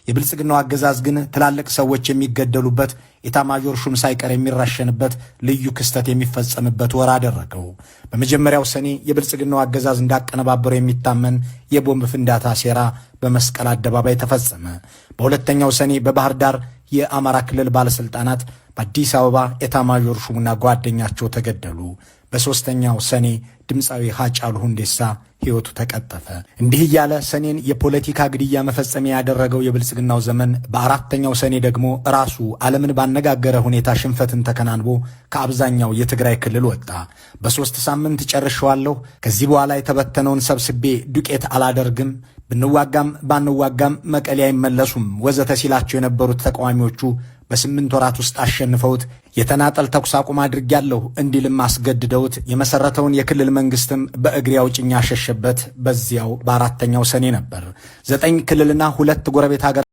የብልጽግናው አገዛዝ ግን ትላልቅ ሰዎች የሚገደሉበት ኢታማዦር ሹም ሳይቀር የሚራሸንበት ልዩ ክስተት የሚፈጸምበት ወር አደረገው። በመጀመሪያው ሰኔ የብልጽግናው አገዛዝ እንዳቀነባበረው የሚታመን የቦምብ ፍንዳታ ሴራ በመስቀል አደባባይ ተፈጸመ። በሁለተኛው ሰኔ በባህር ዳር የአማራ ክልል ባለስልጣናት፣ በአዲስ አበባ ኢታማዦር ሹሙና ጓደኛቸው ተገደሉ። በሦስተኛው ሰኔ ድምፃዊ ሃጫሉ ሁንዴሳ ሕይወቱ ተቀጠፈ። እንዲህ እያለ ሰኔን የፖለቲካ ግድያ መፈጸሚያ ያደረገው የብልጽግናው ዘመን በአራተኛው ሰኔ ደግሞ ራሱ ዓለምን ባነጋገረ ሁኔታ ሽንፈትን ተከናንቦ ከአብዛኛው የትግራይ ክልል ወጣ። በ3 ሳምንት ጨርሼዋለሁ፣ ከዚህ በኋላ የተበተነውን ሰብስቤ ዱቄት አላደርግም፣ ብንዋጋም ባንዋጋም መቀሌ አይመለሱም ወዘተ ሲላቸው የነበሩት ተቃዋሚዎቹ በ8 ወራት ውስጥ አሸንፈውት የተናጠል ተኩስ አቁም አድርጌያለሁ እንዲልም አስገድደውት የመሰረተውን የክልል መንግስትም በእግሬ አውጭኝ ያሸሸበት በዚያው በአራተኛው ሰኔ ነበር። 9 ክልልና 2 ጎረቤት ሀገር